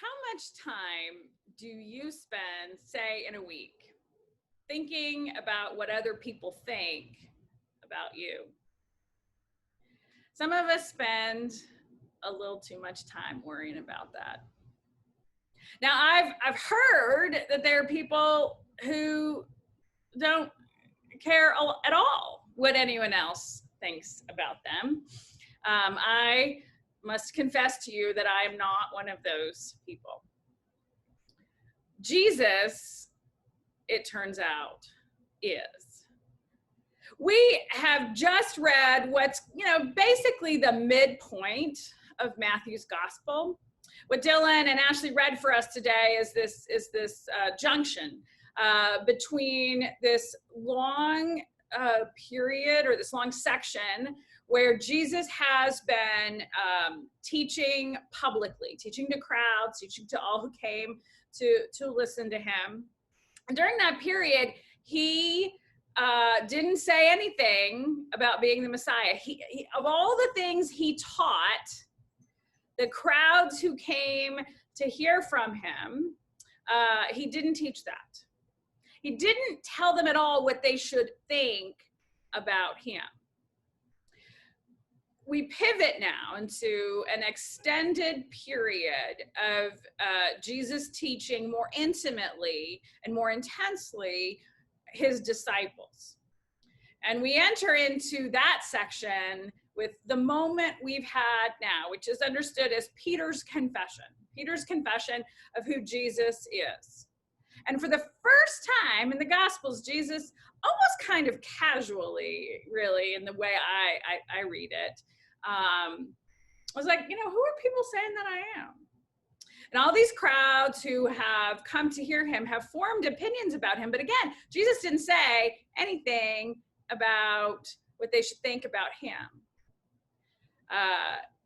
How much time do you spend, say, in a week, thinking about what other people think about you? Some of us spend a little too much time worrying about that. Now, I've heard that there are people who don't care at all what anyone else thinks about them. I must confess to you that I am not one of those people. Jesus, it turns out, is. We have just read what's, basically the midpoint of Matthew's gospel. What Dylan and Ashley read for us today is this junction between this long period, or this long section where Jesus has been teaching publicly, teaching to crowds, teaching to all who came to listen to him. And during that period, he didn't say anything about being the Messiah. He, of all the things he taught, the crowds who came to hear from him, he didn't teach that. He didn't tell them at all what they should think about him. We pivot now into an extended period of Jesus teaching more intimately and more intensely his disciples. And we enter into that section with the moment we've had now, which is understood as Peter's confession of who Jesus is. And for the first time in the Gospels, Jesus, almost kind of casually, really, in the way I read it, was like, who are people saying that I am? And all these crowds who have come to hear him have formed opinions about him. But again, Jesus didn't say anything about what they should think about him.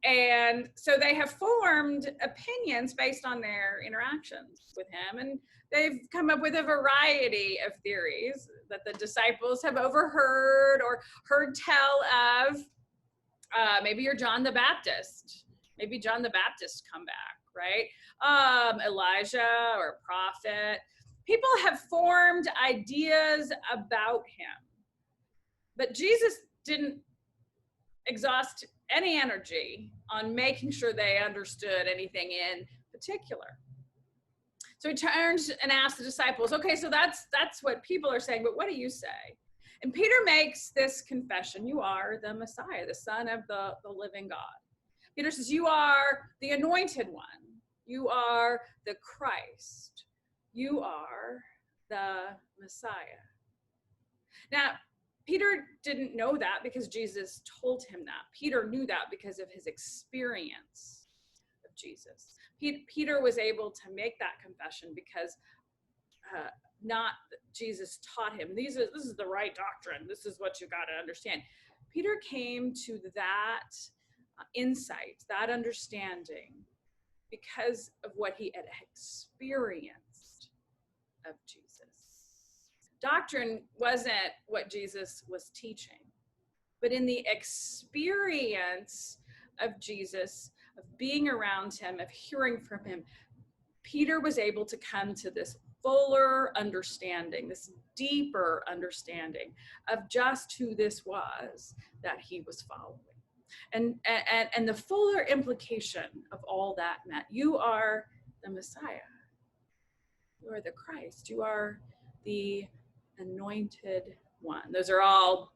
And so they have formed opinions based on their interactions with him. And they've come up with a variety of theories that the disciples have overheard or heard tell of. Maybe you're John the Baptist. Maybe John the Baptist come back, right? Elijah or a prophet. People have formed ideas about him. But Jesus didn't exhaust any energy on making sure they understood anything in particular. So he turns and asks the disciples, okay, so that's what people are saying, but what do you say? And Peter makes this confession: you are the Messiah, the Son of the living God. Peter says, you are the anointed one. You are the Christ. You are the Messiah. Now, Peter didn't know that because Jesus told him that. Peter knew that because of his experience of Jesus. Peter was able to make that confession because not Jesus taught him. This is the right doctrine. This is what you got to understand. Peter came to that insight, that understanding, because of what he had experienced of Jesus. Doctrine wasn't what Jesus was teaching, but in the experience of Jesus, of being around him, of hearing from him, Peter was able to come to this fuller understanding, this deeper understanding of just who this was that he was following. And the fuller implication of all that meant: you are the Messiah. You are the Christ. You are the anointed one. Those are all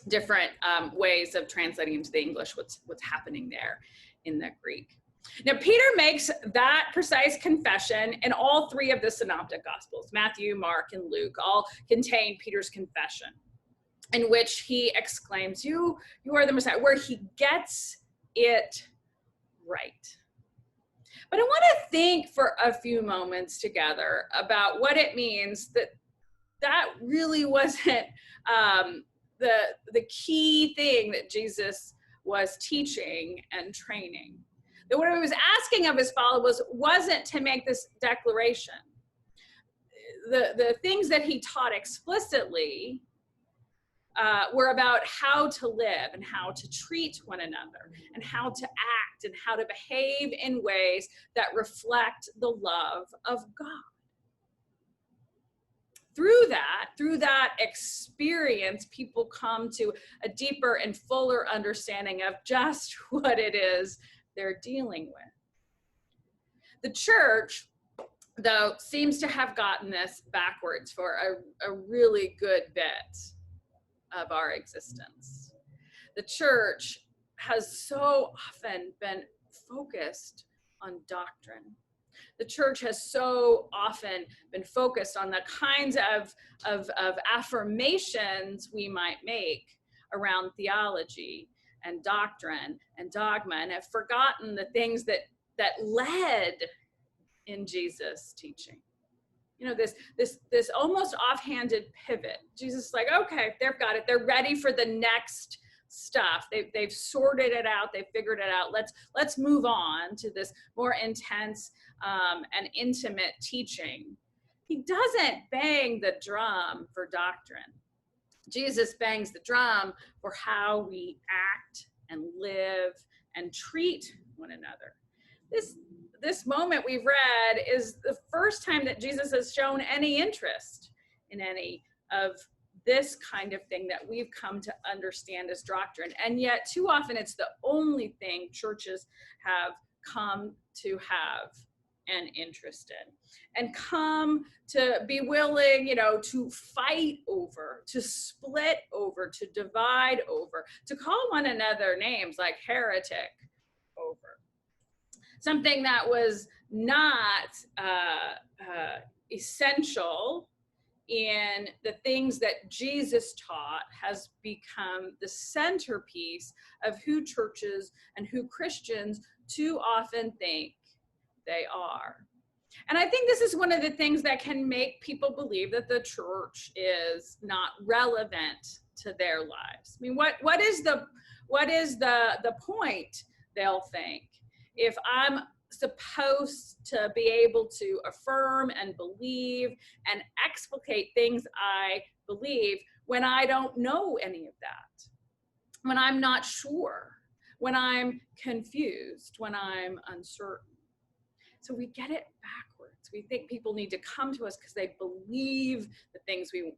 different ways of translating into the English what's happening there in the Greek. Now, Peter makes that precise confession in all three of the synoptic gospels. Matthew, Mark, and Luke all contain Peter's confession, in which he exclaims, you are the Messiah, where he gets it right. But I want to think for a few moments together about what it means that really wasn't the key thing that Jesus was teaching and training. That what he was asking of his followers wasn't to make this declaration. The things that he taught explicitly were about how to live and how to treat one another and how to act and how to behave in ways that reflect the love of God. Through that experience, people come to a deeper and fuller understanding of just what it is they're dealing with. The church, though, seems to have gotten this backwards for a really good bit of our existence. The church has so often been focused on doctrine. The church has so often been focused on the kinds of affirmations we might make around theology and doctrine and dogma, and have forgotten the things that led in Jesus' teaching. You know, this almost offhanded pivot. Jesus is like, okay, they've got it. They're ready for the next stuff. They've sorted it out. They've figured it out. Let's move on to this more intense and intimate teaching. He doesn't bang the drum for doctrine. Jesus bangs the drum for how we act and live and treat one another. This moment we've read is the first time that Jesus has shown any interest in any of this kind of thing that we've come to understand as doctrine. And yet too often it's the only thing churches have come to have an interest in and come to be willing, to fight over, to split over, to divide over, to call one another names like heretic over. Something that was not essential in the things that Jesus taught has become the centerpiece of who churches and who Christians too often think they are. And I think this is one of the things that can make people believe that the church is not relevant to their lives. I mean, what is the point, they'll think, if I'm supposed to be able to affirm and believe and explicate things I believe when I don't know any of that, when I'm not sure, when I'm confused, when I'm uncertain. So we get it backwards. We think people need to come to us because they believe the things we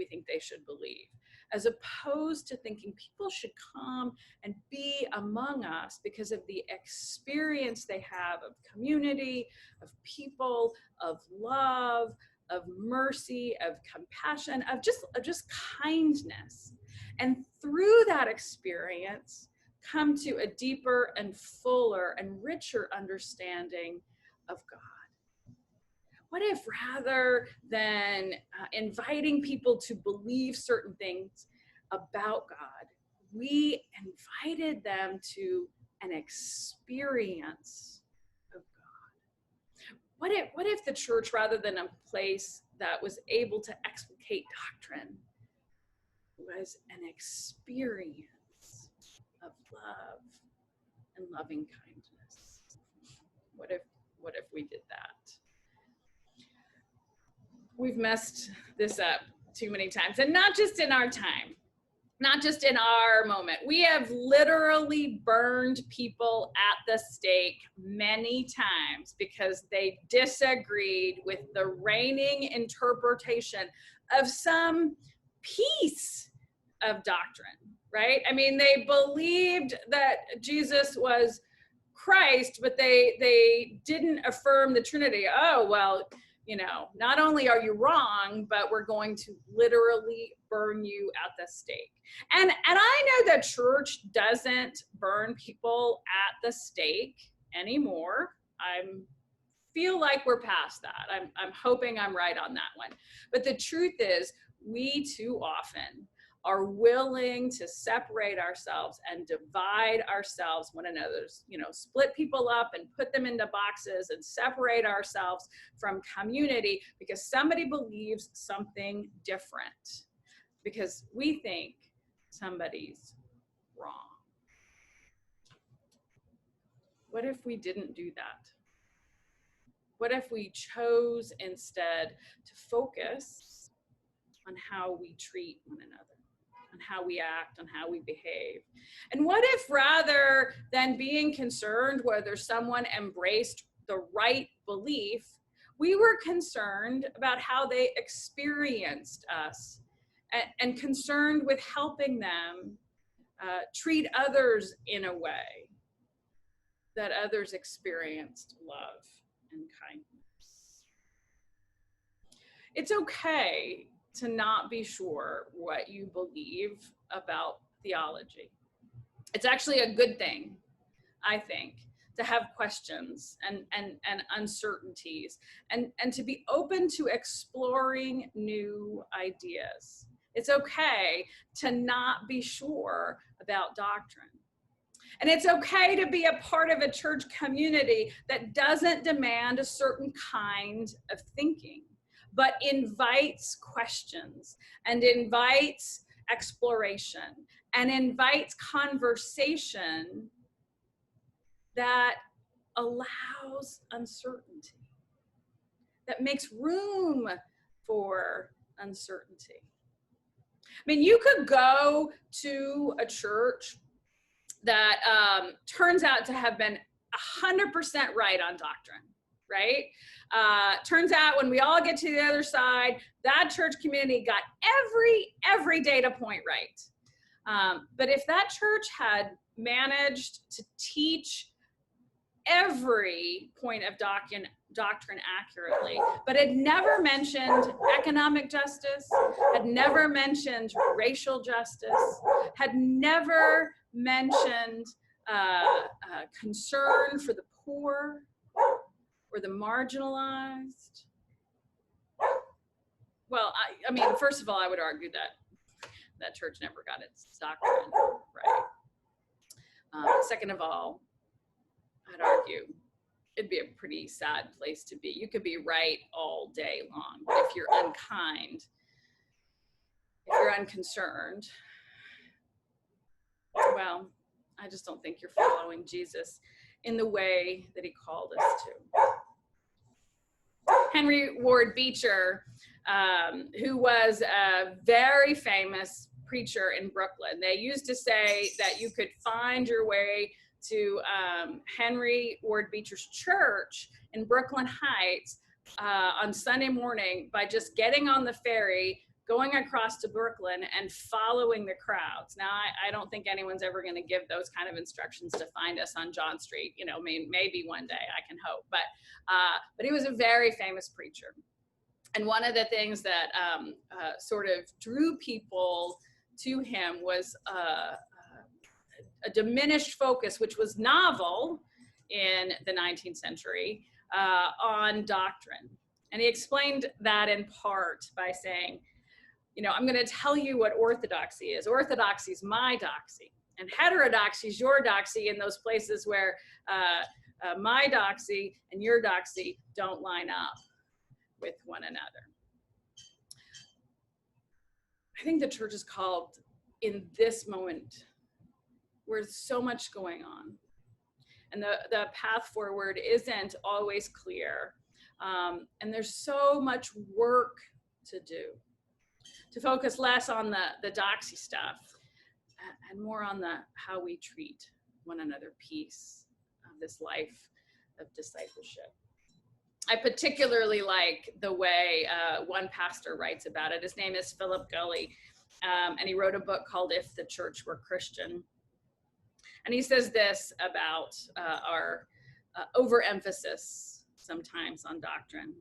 think they should believe, as opposed to thinking people should come and be among us because of the experience they have of community, of people, of love, of mercy, of compassion, of just kindness. And through that experience, come to a deeper and fuller and richer understanding of God. What if rather than inviting people to believe certain things about God, we invited them to an experience of God? What if the church, rather than a place that was able to explicate doctrine, was an experience of love and loving kindness? What if we did that? We've messed this up too many times, and not just in our time, not just in our moment. We have literally burned people at the stake many times because they disagreed with the reigning interpretation of some piece of doctrine, right? I mean, they believed that Jesus was Christ, but they didn't affirm the Trinity. Oh, well, not only are you wrong, but we're going to literally burn you at the stake. And I know the church doesn't burn people at the stake anymore. I feel like we're past that. I'm hoping I'm right on that one. But the truth is, we too often are willing to separate ourselves and divide ourselves one another's, split people up and put them into boxes and separate ourselves from community because somebody believes something different, because we think somebody's wrong. What if we didn't do that? What if we chose instead to focus on how we treat one another? on how we act, on how we behave? And what if rather than being concerned whether someone embraced the right belief, we were concerned about how they experienced us and concerned with helping them treat others in a way that others experienced love and kindness? It's okay to not be sure what you believe about theology. It's actually a good thing, I think, to have questions and uncertainties and to be open to exploring new ideas. It's okay to not be sure about doctrine. And it's okay to be a part of a church community that doesn't demand a certain kind of thinking, but invites questions and invites exploration and invites conversation that allows uncertainty, that makes room for uncertainty. I mean, you could go to a church that turns out to have been 100% right on doctrine, right? Turns out when we all get to the other side, that church community got every data point right. But if that church had managed to teach every point of doctrine accurately, but had never mentioned economic justice, had never mentioned racial justice, had never mentioned concern for the poor or the marginalized. Well, I mean, first of all, I would argue that church never got its doctrine right. Second of all, I'd argue it'd be a pretty sad place to be. You could be right all day long, but if you're unkind, if you're unconcerned, well, I just don't think you're following Jesus in the way that he called us to. Henry Ward Beecher, who was a very famous preacher in Brooklyn, they used to say that you could find your way to Henry Ward Beecher's church in Brooklyn Heights on Sunday morning by just getting on the ferry, going across to Brooklyn and following the crowds. Now, I don't think anyone's ever going to give those kind of instructions to find us on John Street. You know, maybe one day, I can hope. But he was a very famous preacher. And one of the things that sort of drew people to him was a diminished focus, which was novel in the 19th century, on doctrine. And he explained that in part by saying, you know, I'm going to tell you what orthodoxy is. Orthodoxy is my doxy, and heterodoxy is your doxy in those places where my doxy and your doxy don't line up with one another. I think the church is called in this moment where there's so much going on and the path forward isn't always clear. And there's so much work to do, to focus less on the doxy stuff and more on the how we treat one another piece of this life of discipleship. I particularly like the way one pastor writes about it. His name is Philip Gulley, and he wrote a book called If the Church Were Christian. And he says this about our overemphasis sometimes on doctrine.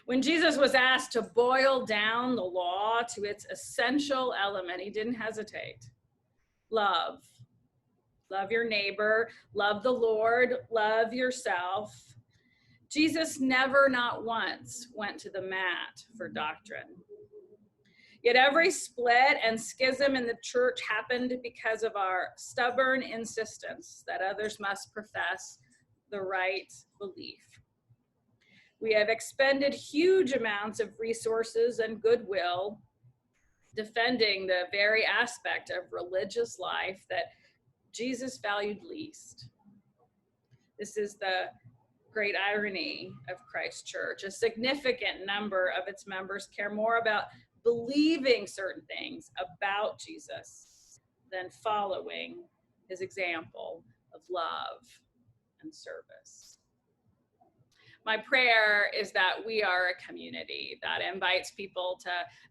When Jesus was asked to boil down the law to its essential element, he didn't hesitate. Love. Love your neighbor, love the Lord, love yourself. Jesus never, not once, went to the mat for doctrine. Yet every split and schism in the church happened because of our stubborn insistence that others must profess the right belief. We have expended huge amounts of resources and goodwill defending the very aspect of religious life that Jesus valued least. This is the great irony of Christ's church. A significant number of its members care more about believing certain things about Jesus than following his example of love and service. My prayer is that we are a community that invites people to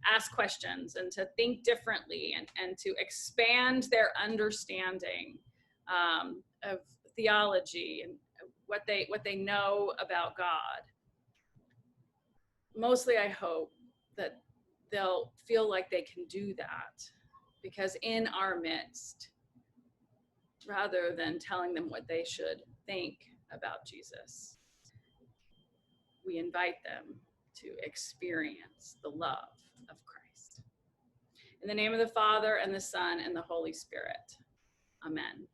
ask questions and to think differently and to expand their understanding of theology and what they know about God. Mostly, I hope that they'll feel like they can do that because in our midst, rather than telling them what they should think about Jesus, we invite them to experience the love of Christ. In the name of the Father, and the Son, and the Holy Spirit. Amen.